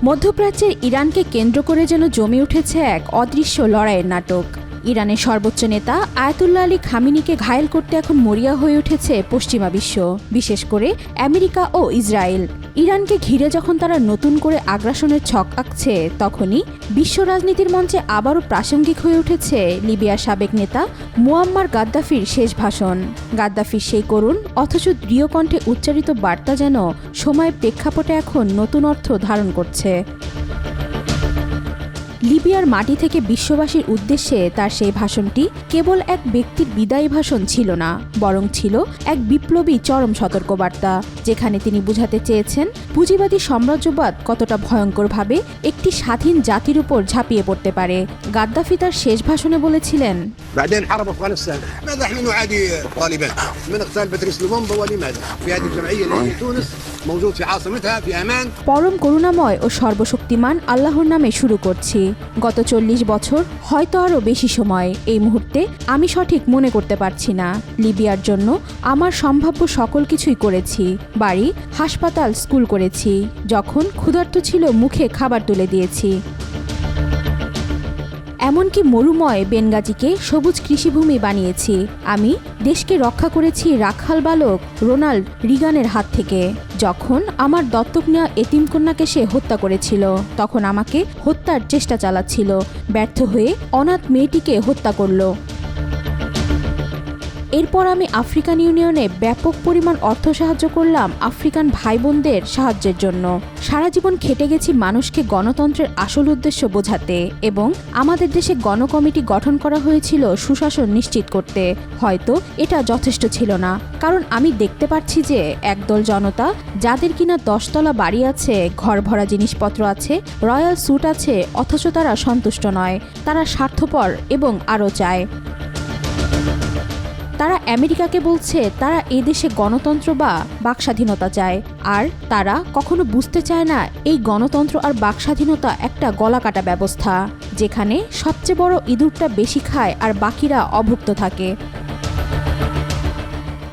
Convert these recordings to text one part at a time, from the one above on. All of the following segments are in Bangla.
মধ্যপ্রাচ্যের ইরানকে কেন্দ্র করে যেন জমে উঠেছে এক অদৃশ্য লড়াইয়ের নাটক। ইরানের সর্বোচ্চ নেতা আয়াতুল্লাহ আলী খামেনিকে ঘায়েল করতে এখন মরিয়া হয়ে উঠেছে পশ্চিমা বিশ্ব, বিশেষ করে আমেরিকা ও ইসরায়েল। ইরানকে ঘিরে যখন তারা নতুন করে আগ্রাসনের ছক আঁকছে, তখনই বিশ্ব রাজনীতির মঞ্চে আবারও প্রাসঙ্গিক হয়ে উঠেছে লিবিয়ার সাবেক নেতা মুয়াম্মার গাদ্দাফির শেষ ভাষণ। গাদ্দাফির সেই করুণ অথচ দৃঢ় কণ্ঠে উচ্চারিত বার্তা যেন সময়ের প্রেক্ষাপটে এখন নতুন অর্থ ধারণ করছে। লিবিয়ার মাটি থেকে বিশ্ববাসীর উদ্দেশ্যে তার সেই ভাষণটি কেবল এক ব্যক্তির বিদায়ী ভাষণ ছিল না, বরং ছিল এক বিপ্লবী চরম সতর্কবার্তা, যেখানে তিনি বুঝাতে চেয়েছেন পুঁজিবাদী সাম্রাজ্যবাদ কতটা ভয়ঙ্করভাবে একটি স্বাধীন জাতির উপর ঝাঁপিয়ে পড়তে পারে। গাদ্দাফি তার শেষ ভাষণে বলেছিলেন, بعدين حرب افغانستان ماذا احنا نعادي طالبان من اغتال باتريس لومومبا ولماذا في هذه الجمعيه التي في تونس موجود في عاصمتها في امان। পরম করুণাময় ও সর্বশক্তিমান আল্লাহর নামে শুরু করছি। গত 40 বছর, হয়তো আরও বেশি সময়, এই মুহূর্তে আমি সঠিক মনে করতে পারছি না। লিবিয়ার জন্য আমার সম্ভাব্য সকল কিছুই করেছি। বাড়ি, হাসপাতাল, স্কুল করেছি। যখন ক্ষুধার্ত ছিল মুখে খাবার তুলে দিয়েছি। এমনকি মরুময় বেনগাজিকে সবুজ কৃষিভূমি বানিয়েছি। আমি দেশকে রক্ষা করেছি রাখাল বালক রোনাল্ড রিগানের হাত থেকে। যখন আমার দত্তক নেওয়া এতিমকন্যাকে সে হত্যা করেছিল, তখন আমাকে হত্যার চেষ্টা চালাচ্ছিল। ব্যর্থ হয়ে অনাথ মেয়েটিকে হত্যা করল। এরপর আমি আফ্রিকান ইউনিয়নে ব্যাপক পরিমাণ অর্থ সাহায্য করলাম আফ্রিকান ভাই বোনদের সাহায্যের জন্য। সারা জীবন খেটে গেছি মানুষকে গণতন্ত্রের আসল উদ্দেশ্য বোঝাতে, এবং আমাদের দেশে গণকমিটি গঠন করা হয়েছিল সুশাসন নিশ্চিত করতে। হয়তো এটা যথেষ্ট ছিল না, কারণ আমি দেখতে পাচ্ছি যে একদল জনতা, যাদের কিনা 10 তলা বাড়ি আছে, ঘর ভরা জিনিসপত্র আছে, রয়্যাল স্যুট আছে, অথচ তারা সন্তুষ্ট নয়। তারা স্বার্থপর এবং আরও চায়। তারা আমেরিকাকে বলছে তারা এই দেশে গণতন্ত্র বা বাকস্বাধীনতা চায়, আর তারা কখনো বুঝতে চায় না এই গণতন্ত্র আর বাকস্বাধীনতা একটা গলাকাটা ব্যবস্থা, যেখানে সবচেয়ে বড় ইঁদুরটা বেশি খায় আর বাকিরা অভুক্ত থাকে।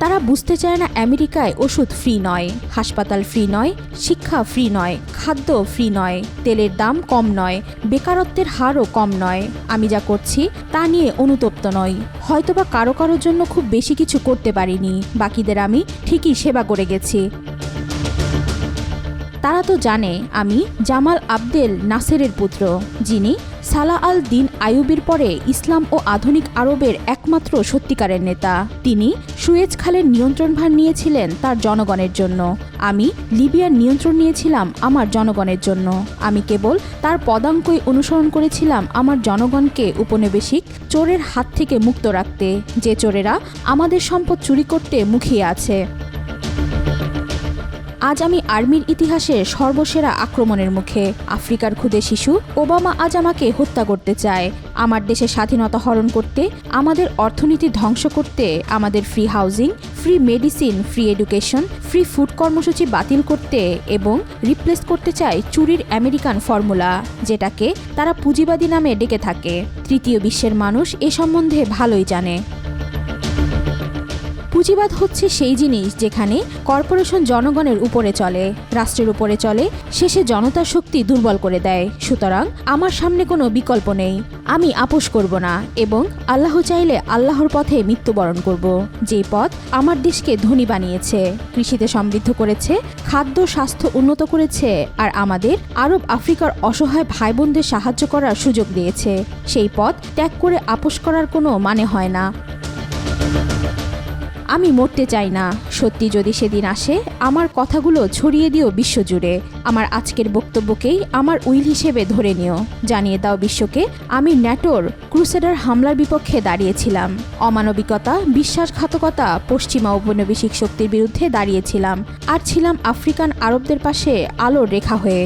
তারা বুঝতে চায় না আমেরিকায় ওষুধ ফ্রি নয়, হাসপাতাল ফ্রি নয়, শিক্ষা ফ্রি নয়, খাদ্য ফ্রি নয়, তেলের দাম কম নয়, বেকারত্বের হারও কম নয়। আমি যা করছি তা নিয়ে অনুতপ্ত নই। হয়তোবা কারো কারোর জন্য খুব বেশি কিছু করতে পারিনি, বাকিদের আমি ঠিকই সেবা করে গেছি। তারা তো জানে আমি জামাল আবদেল নাসেরের পুত্র, যিনি সালাহ আল দিন আইয়ুবের পরে ইসলাম ও আধুনিক আরবের একমাত্র সত্যিকারের নেতা। তিনি সুয়েজ খালের নিয়ন্ত্রণভার নিয়েছিলেন তার জনগণের জন্য। আমি লিবিয়ার নিয়ন্ত্রণ নিয়েছিলাম আমার জনগণের জন্য। আমি কেবল তার পদাঙ্কই অনুসরণ করেছিলাম আমার জনগণকে উপনিবেশিক চোরের হাত থেকে মুক্ত রাখতে, যে চোরেরা আমাদের সম্পদ চুরি করতে মুখিয়ে আছে। আজ আমি আর্মির ইতিহাসের সর্বসেরা আক্রমণের মুখে। আফ্রিকার ক্ষুদে শিশু ওবামা আজ আমাকে হত্যা করতে চায়, আমার দেশে স্বাধীনতা হরণ করতে, আমাদের অর্থনীতি ধ্বংস করতে, আমাদের free housing, free medicine, free education, free food কর্মসূচি বাতিল করতে এবং রিপ্লেস করতে চায় চুরির আমেরিকান ফর্মুলা, যেটাকে তারা পুঁজিবাদী নামে ডেকে থাকে। তৃতীয় বিশ্বের মানুষ এ সম্বন্ধে ভালোই জানে। পুঁজিবাদ হচ্ছে সেই জিনিস যেখানে কর্পোরেশন জনগণের উপরে চলে, রাষ্ট্রের উপরে চলে, শেষে জনতার শক্তি দুর্বল করে দেয়। সুতরাং আমার সামনে কোনো বিকল্প নেই। আমি আপোষ করব না, এবং আল্লাহ চাইলে আল্লাহর পথে মৃত্যুবরণ করব, যেই পথ আমার দেশকে ধনী বানিয়েছে, কৃষিতে সমৃদ্ধ করেছে, খাদ্য স্বাস্থ্য উন্নত করেছে, আর আমাদের আরব আফ্রিকার অসহায় ভাই বোনদের সাহায্য করার সুযোগ দিয়েছে। সেই পথ ত্যাগ করে আপোষ করার কোনো মানে হয় না। আমি মরতে চাই না। সত্যি যদি সেদিন আসে, আমার কথাগুলো ছড়িয়ে দিও বিশ্বজুড়ে। আমার আজকের বক্তব্যকেই আমার উইল হিসেবে ধরে নিও। জানিয়ে দাও বিশ্বকে আমি ন্যাটোর ক্রুসেডার হামলার বিপক্ষে দাঁড়িয়েছিলাম। অমানবিকতা, বিশ্বাসঘাতকতা, পশ্চিমা ঔপনিবেশিক শক্তির বিরুদ্ধে দাঁড়িয়েছিলাম, আর ছিলাম আফ্রিকান আরবদের পাশে আলোর রেখা হয়ে।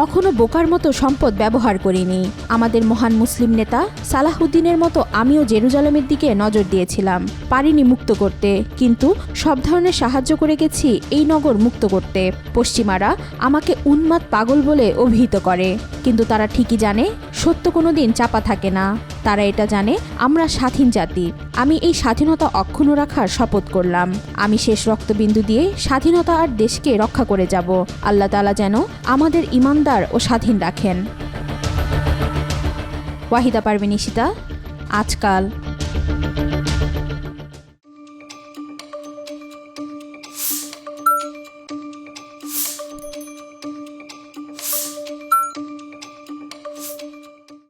কখনো বোকার মতো সম্পদ ব্যবহার করিনি। আমাদের মহান মুসলিম নেতা সালাহুদ্দিনের মতো আমিও জেরুজালেমের দিকে নজর দিয়েছিলাম। পারিনি মুক্ত করতে, কিন্তু সব ধরনের সাহায্য করে গেছি এই নগর মুক্ত করতে। পশ্চিমারা আমাকে উন্মাদ পাগল বলে অভিহিত করে, কিন্তু তারা ঠিকই জানে সত্য কোনোদিন চাপা থাকে না। তারা এটা জানে আমরা স্বাধীন জাতি। আমি এই স্বাধীনতা অক্ষুণ্ণ রাখার শপথ করলাম। আমি শেষ রক্তবিন্দু দিয়ে স্বাধীনতা আর দেশকে রক্ষা করে যাব। আল্লাহ তাআলা যেন আমাদের ঈমানদার ও স্বাধীন রাখেন। ওয়াহিদা পারভীন ঈশিতা, আজকাল।